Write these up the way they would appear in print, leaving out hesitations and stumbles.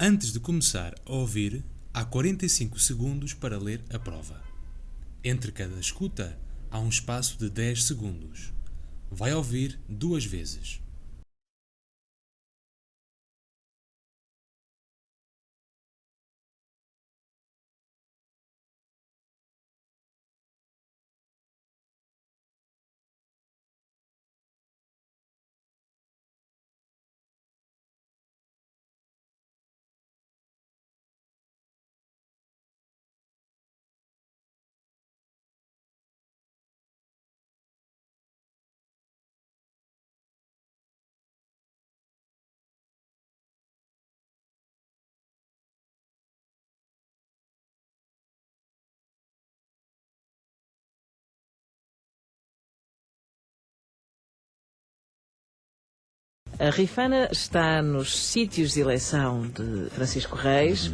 Antes de começar a ouvir, há 45 segundos para ler a prova. Entre cada escuta, há um espaço de 10 segundos. Vai ouvir 2 vezes. A Rifana está nos sítios de eleição de Francisco Reis.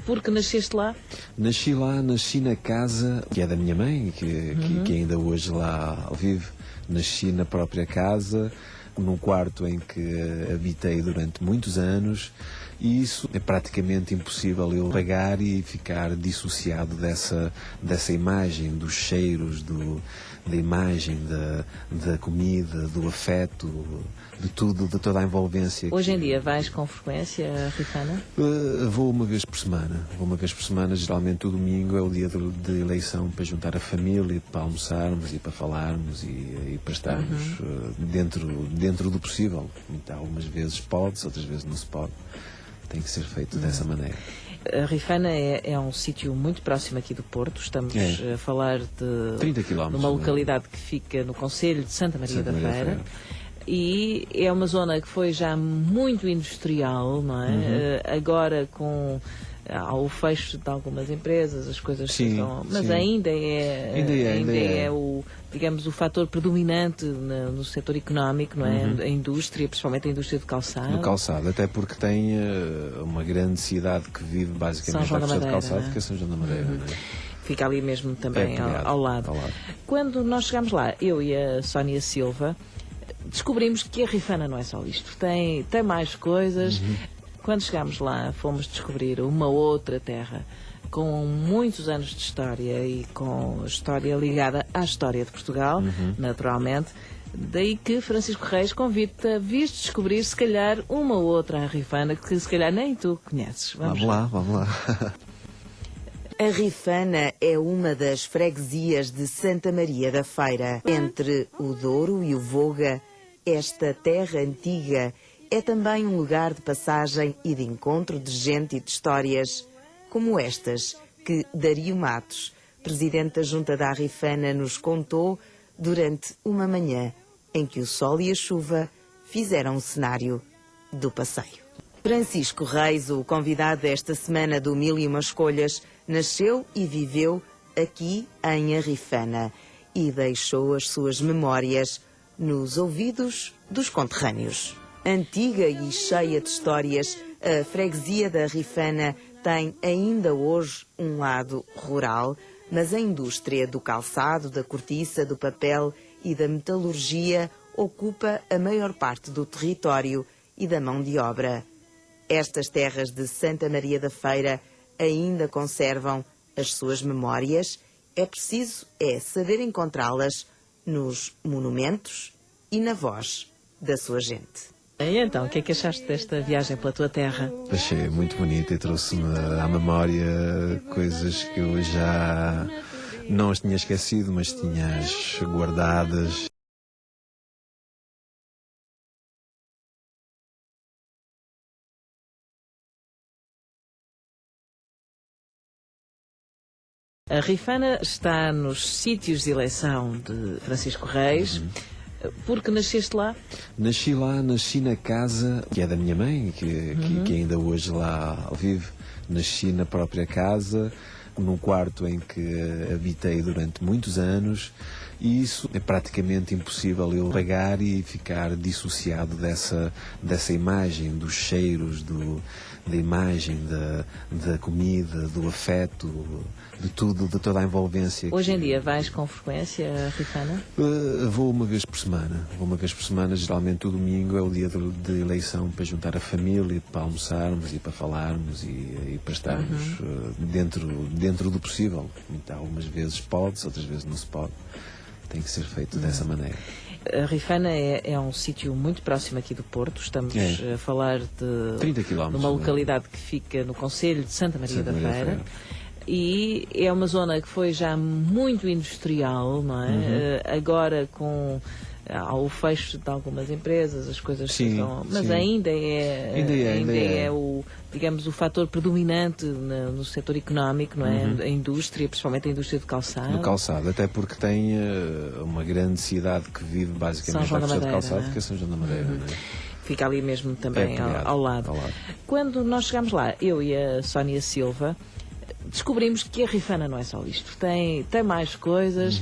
Porque nasceste lá? Nasci lá, nasci na casa que é da minha mãe, que ainda hoje lá vive. Nasci na própria casa, num quarto em que habitei durante muitos anos, e isso é praticamente impossível eu apagar e ficar dissociado dessa imagem, dos cheiros, da imagem, da comida, do afeto, de tudo, de toda a envolvência. Hoje em dia vais com frequência a Rifana? Vou uma vez por semana. Geralmente o domingo é o dia de eleição para juntar a família, para almoçarmos e para falarmos e para estarmos dentro do possível. Então, algumas vezes pode-se, outras vezes não se pode. Tem que ser feito dessa maneira. A Rifana é um sítio muito próximo aqui do Porto. Estamos a falar de 30 km, uma localidade que fica no concelho de Santa Maria da Feira. E é uma zona que foi já muito industrial, não é? Agora ao fecho de algumas empresas, as coisas estão... Mas ainda é o, digamos, o fator predominante no setor económico, não é? A indústria, principalmente a indústria do calçado. Do calçado, até porque tem uma grande cidade que vive basicamente à custa de calçado, que é São João da Madeira, não é? Fica ali mesmo também ao lado. Quando nós chegámos lá, eu e a Sónia Silva, descobrimos que a Rifana não é só isto, tem mais coisas. Quando chegámos lá, fomos descobrir uma outra terra com muitos anos de história e com história ligada à história de Portugal, naturalmente. Daí que Francisco Reis convida-te a vir descobrir, se calhar, uma outra Rifana que se calhar nem tu conheces. Vamos lá. A Rifana é uma das freguesias de Santa Maria da Feira. Entre o Douro e o Voga, esta terra antiga é também um lugar de passagem e de encontro de gente e de histórias, como estas que Dario Matos, presidente da Junta da Rifana, nos contou durante uma manhã em que o sol e a chuva fizeram o cenário do passeio. Francisco Reis, o convidado desta semana do Mil e Uma Escolhas, nasceu e viveu aqui em Arrifana e deixou as suas memórias nos ouvidos dos conterrâneos. Antiga e cheia de histórias, a freguesia da Rifana tem ainda hoje um lado rural, mas a indústria do calçado, da cortiça, do papel e da metalurgia ocupa a maior parte do território e da mão de obra. Estas terras de Santa Maria da Feira ainda conservam as suas memórias. É preciso saber encontrá-las nos monumentos e na voz da sua gente. E então, o que é que achaste desta viagem pela tua terra? Achei muito bonita e trouxe-me à memória coisas que eu já não as tinha esquecido, mas tinha-as guardadas. A Rifana está nos sítios de eleição de Francisco Reis. Porque nasceste lá? Nasci lá, nasci na casa que é da minha mãe, que ainda hoje lá vive. Nasci na própria casa, num quarto em que habitei durante muitos anos, e isso é praticamente impossível eu apagar e ficar dissociado dessa imagem, dos cheiros, da imagem, da comida, do afeto, de tudo, de toda a envolvência. Hoje em dia vais com frequência a Rifana? Vou uma vez por semana. Geralmente o domingo é o dia de eleição para juntar a família, para almoçarmos e para falarmos e para estarmos dentro do possível. Então, algumas vezes pode-se, outras vezes não se pode. Tem que ser feito dessa maneira. A Rifana é um sítio muito próximo aqui do Porto. Estamos a falar de 30 km, uma localidade que fica no concelho de Santa Maria da Feira. E é uma zona que foi já muito industrial, não é? Agora ao fecho de algumas empresas, as coisas estão... Mas ainda é o, digamos, o fator predominante no setor económico, não é? A indústria, principalmente a indústria de calçado. Do calçado, até porque tem uma grande cidade que vive basicamente a de calçado, que é São João da Madeira, não é? Fica ali mesmo também ao lado. Quando nós chegámos lá, eu e a Sónia Silva, descobrimos que a Rifana não é só isto. Tem mais coisas.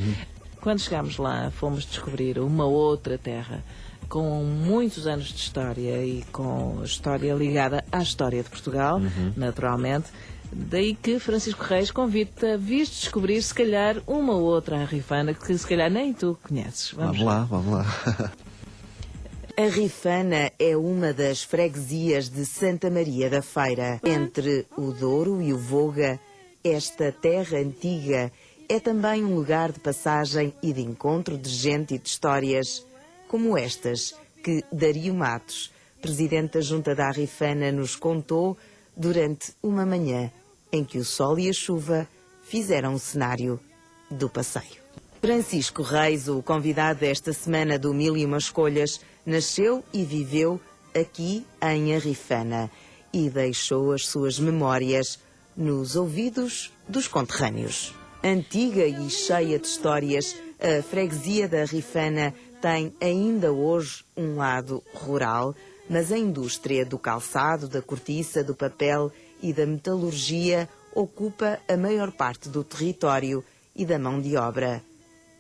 Quando chegámos lá, fomos descobrir uma outra terra com muitos anos de história e com história ligada à história de Portugal, naturalmente. Daí que Francisco Reis convida-te a vir descobrir, se calhar, uma outra Rifana que se calhar nem tu conheces. Vamos lá. A Rifana é uma das freguesias de Santa Maria da Feira. Entre o Douro e o Voga, esta terra antiga é também um lugar de passagem e de encontro de gente e de histórias, como estas que Dario Matos, presidente da Junta da Rifana, nos contou durante uma manhã em que o sol e a chuva fizeram o cenário do passeio. Francisco Reis, o convidado desta semana do Mil e Uma Escolhas, nasceu e viveu aqui em Arrifana e deixou as suas memórias nos ouvidos dos conterrâneos. Antiga e cheia de histórias, a freguesia da Rifana tem ainda hoje um lado rural, mas a indústria do calçado, da cortiça, do papel e da metalurgia ocupa a maior parte do território e da mão de obra.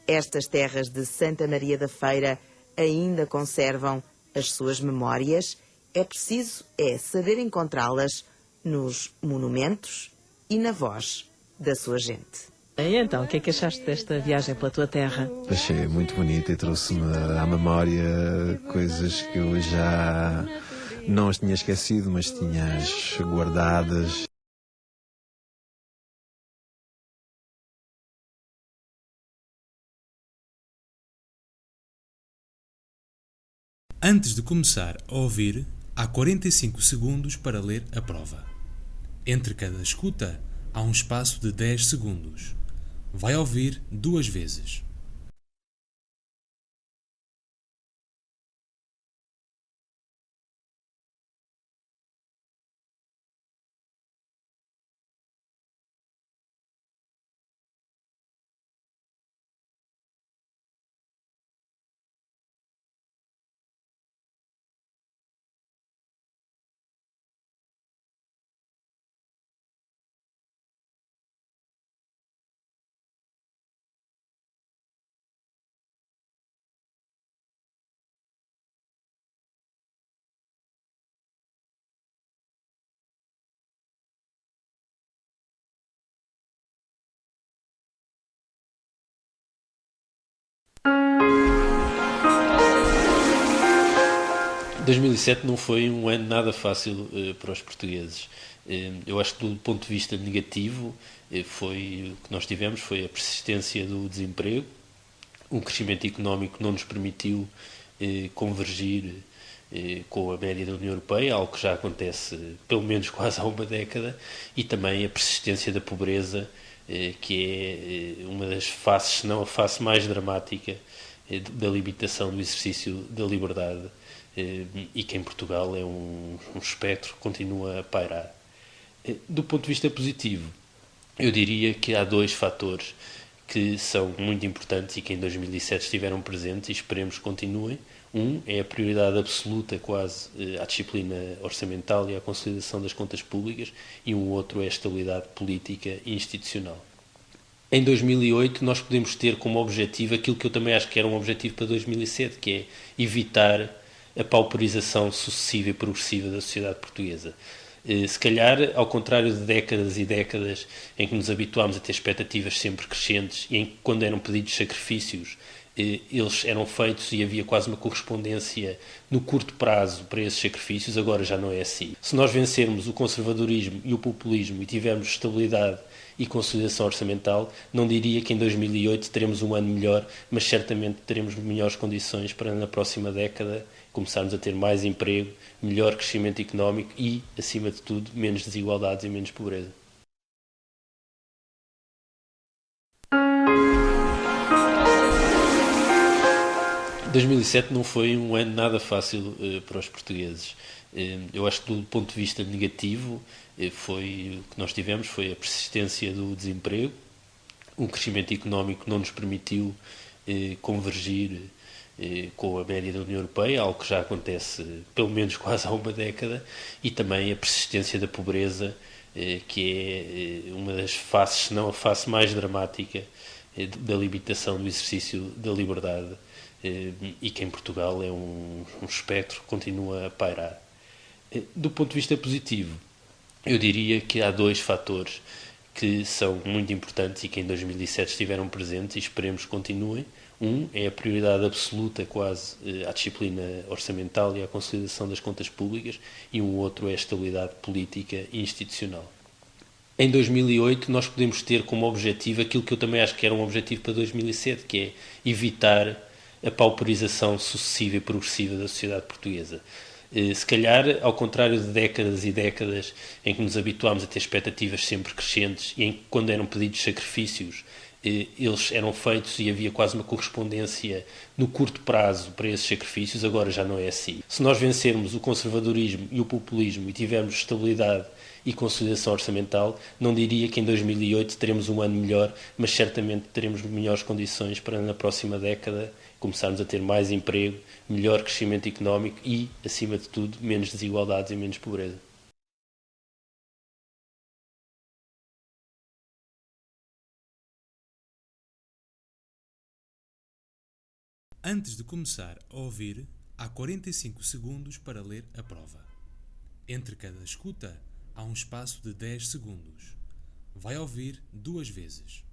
Estas terras de Santa Maria da Feira ainda conservam as suas memórias. É preciso saber encontrá-las nos monumentos e na voz da sua gente. E então, o que é que achaste desta viagem pela tua terra? Achei muito bonita e trouxe-me à memória coisas que eu já não as tinha esquecido, mas tinha-as guardadas. Antes de começar a ouvir, há 45 segundos para ler a prova. Entre cada escuta, há um espaço de 10 segundos. Vai ouvir 2 vezes. Em 2007 não foi um ano nada fácil para os portugueses. Eu acho que do ponto de vista negativo, foi o que nós tivemos foi a persistência do desemprego, um crescimento económico que não nos permitiu convergir com a média da União Europeia, algo que já acontece pelo menos quase há uma década, e também a persistência da pobreza, que é uma das faces, se não a face mais dramática da limitação do exercício da liberdade, e que em Portugal é um espectro que continua a pairar. Do ponto de vista positivo, eu diria que há 2 fatores que são muito importantes e que em 2007 estiveram presentes e esperemos que continuem. Um é a prioridade absoluta quase à disciplina orçamental e à consolidação das contas públicas, e um outro é a estabilidade política e institucional. Em 2008 nós podemos ter como objetivo aquilo que eu também acho que era um objetivo para 2007, que é evitar a pauperização sucessiva e progressiva da sociedade portuguesa. Se calhar, ao contrário de décadas e décadas em que nos habituámos a ter expectativas sempre crescentes e em que, quando eram pedidos sacrifícios, eles eram feitos e havia quase uma correspondência no curto prazo para esses sacrifícios, agora já não é assim. Se nós vencermos o conservadorismo e o populismo e tivermos estabilidade e consolidação orçamental, não diria que em 2008 teremos um ano melhor, mas certamente teremos melhores condições para na próxima década começarmos a ter mais emprego, melhor crescimento económico e, acima de tudo, menos desigualdades e menos pobreza. Em 2007 não foi um ano nada fácil para os portugueses. Eu acho que do ponto de vista negativo, foi o que nós tivemos foi a persistência do desemprego, um crescimento económico que não nos permitiu convergir com a média da União Europeia, algo que já acontece pelo menos quase há uma década, e também a persistência da pobreza, que é uma das faces, se não a face mais dramática da limitação do exercício da liberdade, e que em Portugal é um espectro que continua a pairar. Do ponto de vista positivo, eu diria que há dois fatores que são muito importantes e que em 2007 estiveram presentes e esperemos que continuem. Um é a prioridade absoluta quase à disciplina orçamental e à consolidação das contas públicas, e um outro é a estabilidade política e institucional. Em 2008 nós podemos ter como objetivo aquilo que eu também acho que era um objetivo para 2007, que é evitar a pauperização sucessiva e progressiva da sociedade portuguesa. Se calhar, ao contrário de décadas e décadas em que nos habituámos a ter expectativas sempre crescentes e em que, quando eram pedidos sacrifícios, eles eram feitos e havia quase uma correspondência no curto prazo para esses sacrifícios, agora já não é assim. Se nós vencermos o conservadorismo e o populismo e tivermos estabilidade e consolidação orçamental, não diria que em 2008 teremos um ano melhor, mas certamente teremos melhores condições para na próxima década começarmos a ter mais emprego, melhor crescimento económico e, acima de tudo, menos desigualdades e menos pobreza. Antes de começar a ouvir, há 45 segundos para ler a prova. Entre cada escuta, há um espaço de 10 segundos. Vai ouvir 2 vezes.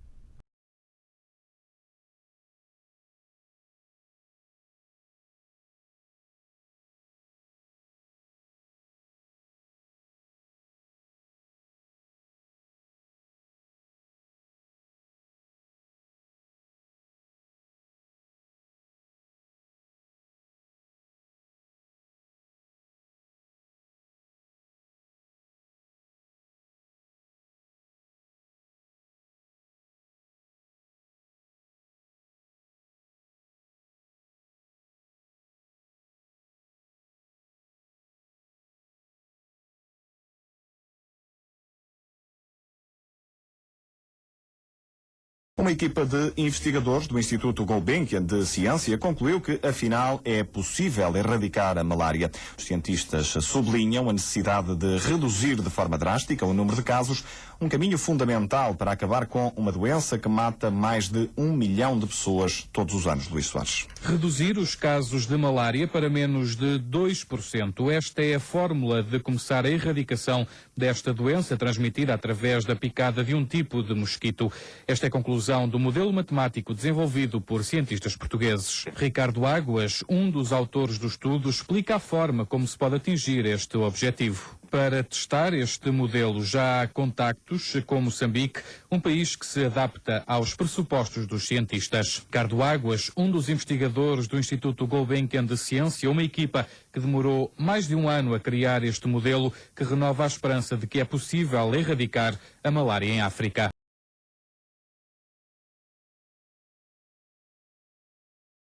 Uma equipa de investigadores do Instituto Gulbenkian de Ciência concluiu que, afinal, é possível erradicar a malária. Os cientistas sublinham a necessidade de reduzir de forma drástica o número de casos, um caminho fundamental para acabar com uma doença que mata mais de 1 milhão de pessoas todos os anos, Luís Soares. Reduzir os casos de malária para menos de 2%. Esta é a fórmula de começar a erradicação desta doença transmitida através da picada de um tipo de mosquito. Esta é a conclusão do modelo matemático desenvolvido por cientistas portugueses. Ricardo Águas, um dos autores do estudo, explica a forma como se pode atingir este objetivo. Para testar este modelo já há contactos com Moçambique, um país que se adapta aos pressupostos dos cientistas. Ricardo Águas, um dos investigadores do Instituto Gulbenkian de Ciência, uma equipa que demorou mais de um ano a criar este modelo que renova a esperança de que é possível erradicar a malária em África.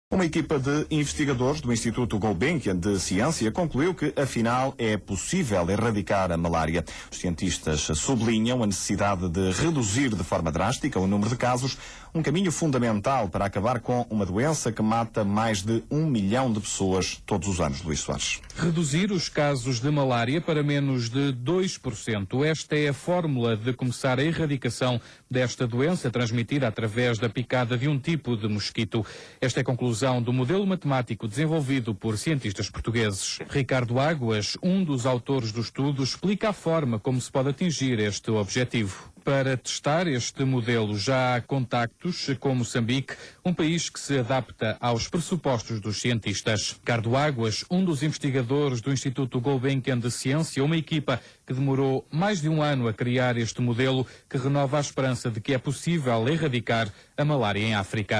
Uma equipa de investigadores do Instituto Gulbenkian de Ciência concluiu que, afinal, é possível erradicar a malária. Os cientistas sublinham a necessidade de reduzir de forma drástica o número de casos, um caminho fundamental para acabar com uma doença que mata mais de 1 milhão de pessoas todos os anos, Luís Soares. Reduzir os casos de malária para menos de 2%. Esta é a fórmula de começar a erradicação desta doença transmitida através da picada de um tipo de mosquito. Esta é a conclusão aplicação do modelo matemático desenvolvido por cientistas portugueses. Ricardo Águas, um dos autores do estudo, explica a forma como se pode atingir este objetivo. Para testar este modelo já há contactos com Moçambique, um país que se adapta aos pressupostos dos cientistas. Ricardo Águas, um dos investigadores do Instituto Gulbenkian de Ciência, uma equipa que demorou mais de um ano a criar este modelo que renova a esperança de que é possível erradicar a malária em África.